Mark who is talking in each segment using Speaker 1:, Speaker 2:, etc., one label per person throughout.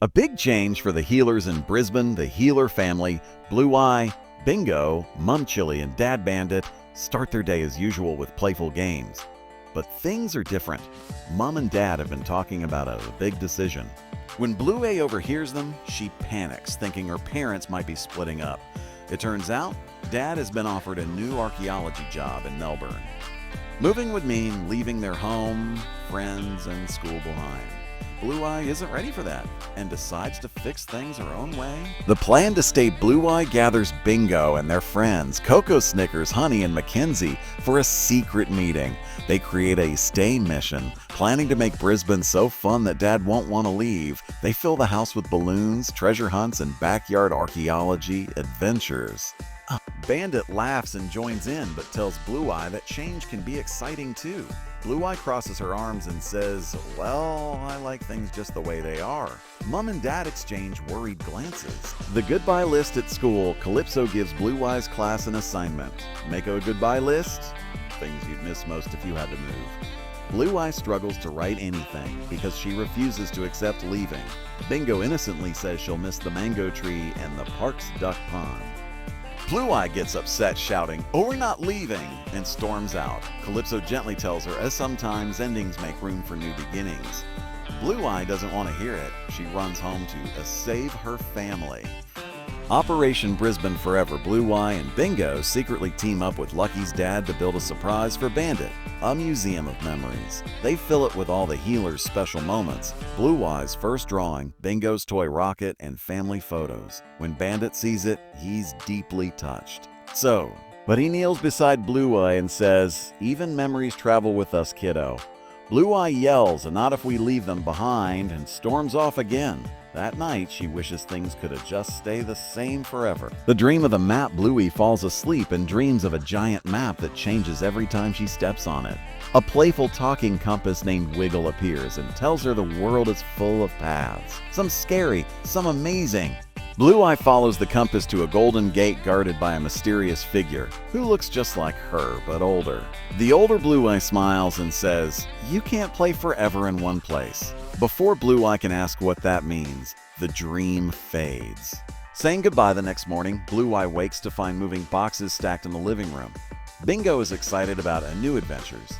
Speaker 1: A big change for the Healers in Brisbane. The Healer family, Bluey, Bingo, Mum Chili, and Dad Bandit, start their day as usual with playful games. But things are different. Mom and Dad have been talking about a big decision. When Bluey overhears them, she panics, thinking her parents might be splitting up. It turns out, Dad has been offered a new archaeology job in Melbourne. Moving would mean leaving their home, friends, and school behind. Bluey isn't ready for that and decides to fix things her own way. The plan to stay Bluey gathers Bingo and their friends, Coco, Snickers, Honey, and Mackenzie, for a secret meeting. They create a stay mission, planning to make Brisbane so fun that Dad won't want to leave. They fill the house with balloons, treasure hunts, and backyard archaeology adventures. Bandit laughs and joins in, but tells Bluey that change can be exciting too. Bluey crosses her arms and says, "Well, I like things just the way they are." Mom and Dad exchange worried glances. The goodbye list at school. Calypso gives Bluey's class an assignment. Make a goodbye list. Things you'd miss most if you had to move. Bluey struggles to write anything because she refuses to accept leaving. Bingo innocently says she'll miss the mango tree and the park's duck pond. Bluey gets upset, shouting, "Oh, we're not leaving," and storms out. Calypso gently tells her, as sometimes endings make room for new beginnings. Bluey doesn't want to hear it. She runs home to save her family. Operation Brisbane Forever. Bluey and Bingo secretly team up with Lucky's dad to build a surprise for Bandit, a museum of memories. They fill it with all the Healers' special moments: Bluey's first drawing, Bingo's toy rocket, and family photos. When Bandit sees it, he's deeply touched. But he kneels beside Bluey and says, "Even memories travel with us, kiddo." Bluey yells, "Not if we leave them behind," and storms off again. That night, she wishes things could have just stayed the same forever. The dream of the map. Bluey falls asleep and dreams of a giant map that changes every time she steps on it. A playful talking compass named Wiggle appears and tells her the world is full of paths. Some scary, some amazing. Bluey follows the compass to a golden gate guarded by a mysterious figure who looks just like her, but older. The older Bluey smiles and says, "You can't play forever in one place." Before Bluey can ask what that means, the dream fades. Saying goodbye the next morning, Bluey wakes to find moving boxes stacked in the living room. Bingo is excited about new adventures,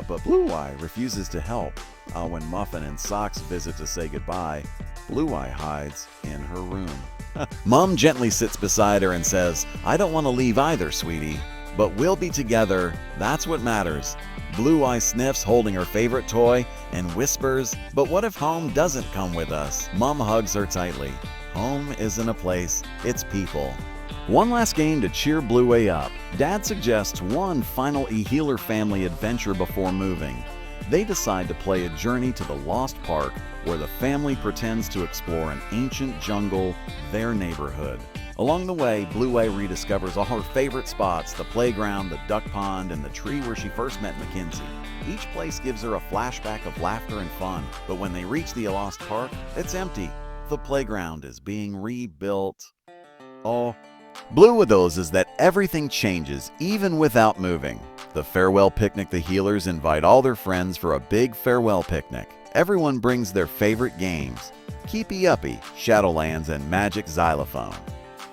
Speaker 1: but Bluey refuses to help. When Muffin and Socks visit to say goodbye, Bluey hides in her room. Mom gently sits beside her and says, "I don't want to leave either, sweetie, but we'll be together. That's what matters." Bluey sniffs, holding her favorite toy, and whispers, "But what if home doesn't come with us?" Mom hugs her tightly. Home isn't a place, it's people. One last game to cheer Bluey up. Dad suggests one final Healer family adventure before moving. They decide to play a journey to the Lost Park, where the family pretends to explore an ancient jungle, their neighborhood. Along the way, Bluey rediscovers all her favorite spots: the playground, the duck pond, and the tree where she first met Mackenzie. Each place gives her a flashback of laughter and fun, but when they reach the Lost Park, it's empty. The playground is being rebuilt. Blue Widows is that everything changes, even without moving. The farewell picnic. The Healers invite all their friends for a big farewell picnic. Everyone brings their favorite games: Keepy Uppy, Shadowlands, and Magic Xylophone.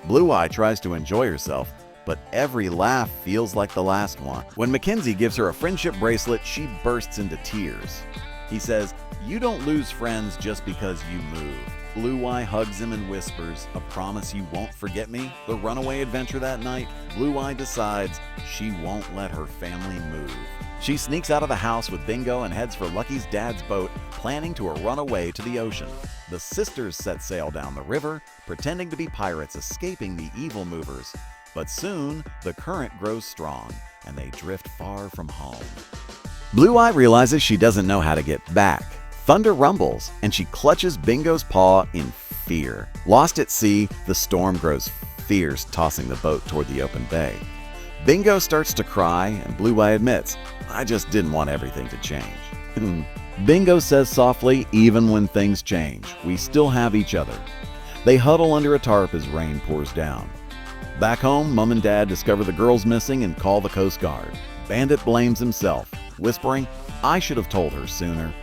Speaker 1: Bluey tries to enjoy herself, but every laugh feels like the last one. When Mackenzie gives her a friendship bracelet, she bursts into tears. He says, "You don't lose friends just because you move." Bluey hugs him and whispers, "A promise you won't forget me?" The runaway adventure that night, Bluey decides she won't let her family move. She sneaks out of the house with Bingo and heads for Lucky's dad's boat, planning to run away to the ocean. The sisters set sail down the river, pretending to be pirates escaping the evil movers. But soon, the current grows strong, and they drift far from home. Bluey realizes she doesn't know how to get back. Thunder rumbles, and she clutches Bingo's paw in fear. Lost at sea, the storm grows fierce, tossing the boat toward the open bay. Bingo starts to cry, and Bluey admits, "I just didn't want everything to change." Bingo says softly, "Even when things change, we still have each other." They huddle under a tarp as rain pours down. Back home, Mom and Dad discover the girl's missing and call the Coast Guard. Bandit blames himself, whispering, "I should have told her sooner."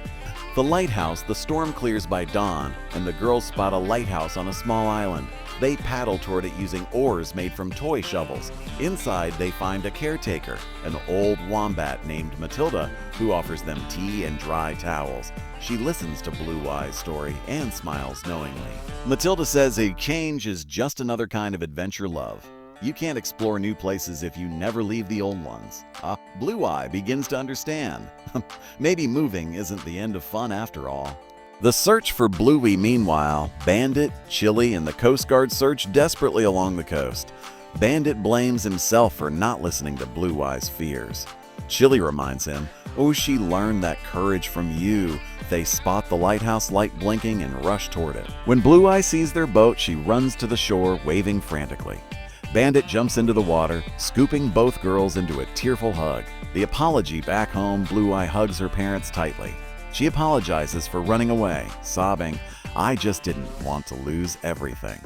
Speaker 1: the lighthouse, the storm clears by dawn, and the girls spot a lighthouse on a small island. They paddle toward it using oars made from toy shovels. Inside, they find a caretaker, an old wombat named Matilda, who offers them tea and dry towels. She listens to Blue Eye's story and smiles knowingly. Matilda says a change is just another kind of adventure love. You can't explore new places if you never leave the old ones. Blue Eye begins to understand. Maybe moving isn't the end of fun after all. The search for Bluey, meanwhile, Bandit, Chili, and the Coast Guard search desperately along the coast. Bandit blames himself for not listening to Blue Eye's fears. Chili reminds him, "Oh, she learned that courage from you." They spot the lighthouse light blinking and rush toward it. When Blue Eye sees their boat, she runs to the shore, waving frantically. Bandit jumps into the water, scooping both girls into a tearful hug. The apology back home, Blue Eye hugs her parents tightly. She apologizes for running away, sobbing, "I just didn't want to lose everything."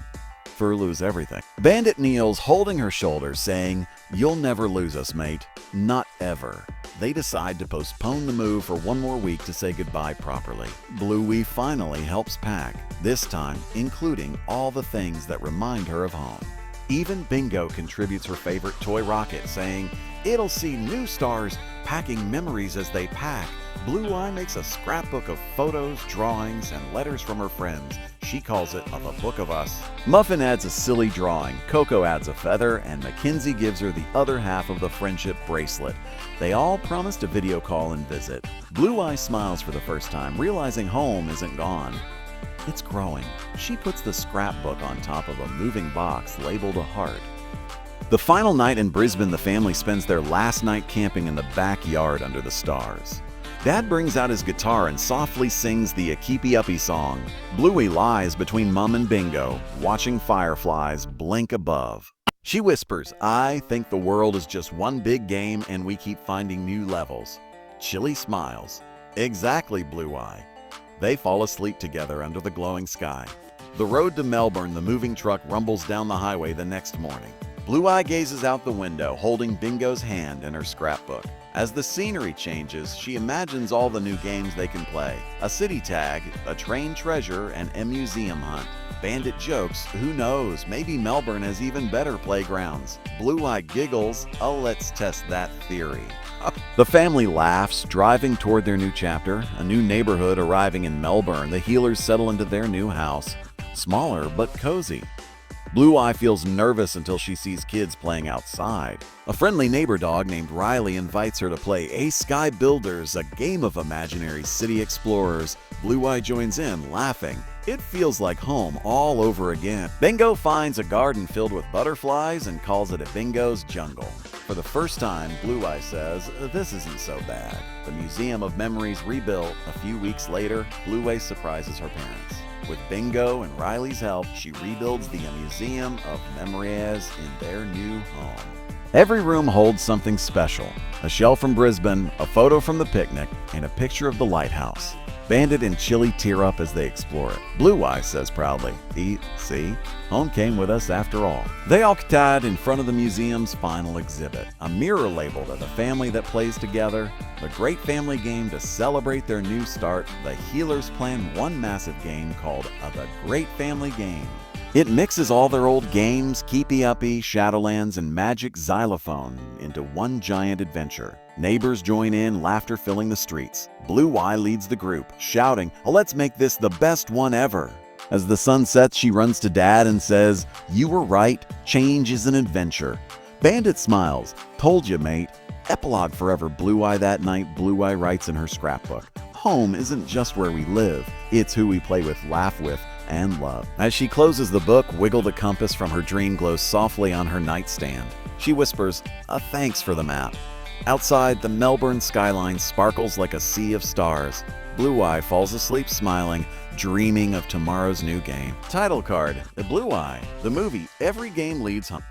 Speaker 1: Bandit kneels, holding her shoulder, saying, "You'll never lose us, mate. Not ever." They decide to postpone the move for one more week to say goodbye properly. Bluey finally helps pack, this time including all the things that remind her of home. Even Bingo contributes her favorite toy rocket, saying, "It'll see new stars, packing memories as they pack." Blue Eye makes a scrapbook of photos, drawings, and letters from her friends. She calls it "The Book of Us." Muffin adds a silly drawing, Coco adds a feather, and Mackenzie gives her the other half of the friendship bracelet. They all promise to video call and visit. Blue Eye smiles for the first time, realizing home isn't gone. It's growing. She puts the scrapbook on top of a moving box labeled a heart. The final night in Brisbane, the family spends their last night camping in the backyard under the stars. Dad brings out his guitar and softly sings the Keepy Uppy song. Bluey lies between Mum and Bingo, watching fireflies blink above. She whispers, "I think the world is just one big game and we keep finding new levels." Chili smiles. "Exactly, Blue Eye." They fall asleep together under the glowing sky. The road to Melbourne, the moving truck rumbles down the highway the next morning. Blue Eye gazes out the window, holding Bingo's hand in her scrapbook. As the scenery changes, she imagines all the new games they can play. A city tag, a train treasure, and a museum hunt. Bandit jokes, "Who knows, maybe Melbourne has even better playgrounds." Blue Eye giggles, "Oh, let's test that theory." The family laughs, driving toward their new chapter. A new neighborhood arriving in Melbourne, the Healers settle into their new house. Smaller but cozy. Blue Eye feels nervous until she sees kids playing outside. A friendly neighbor dog named Riley invites her to play Ace Sky Builders, a game of imaginary city explorers. Blue Eye joins in, laughing. It feels like home all over again. Bingo finds a garden filled with butterflies and calls it a Bingo's jungle. For the first time, Blue Eye says, "This isn't so bad." The Museum of Memories rebuilt. A few weeks later, Blue Eye surprises her parents. With Bingo and Riley's help, she rebuilds the Museum of Memories in their new home. Every room holds something special. A shell from Brisbane, a photo from the picnic, and a picture of the lighthouse. Bandit and Chili tear up as they explore it. Blue Eye says proudly, "See, home came with us after all." They all gather in front of the museum's final exhibit, a mirror labeled as a family that plays together. The great family game to celebrate their new start. The Healers plan one massive game called The Great Family Game. It mixes all their old games, Keepy Uppy, Shadowlands, and Magic Xylophone into one giant adventure. Neighbors join in, laughter filling the streets. Blue Eye leads the group, shouting, "Let's make this the best one ever." As the sun sets, she runs to Dad and says, "You were right, change is an adventure." Bandit smiles, "Told you, mate." Epilogue forever Blue Eye that night, Blue Eye writes in her scrapbook. Home isn't just where we live, it's who we play with, laugh with, and love. As she closes the book, Wiggle the compass from her dream glows softly on her nightstand. She whispers, "A thanks for the map." Outside, the Melbourne skyline sparkles like a sea of stars. Blue Eye falls asleep smiling, dreaming of tomorrow's new game. Title card, Blue Eye, the movie Every Game Leads Home.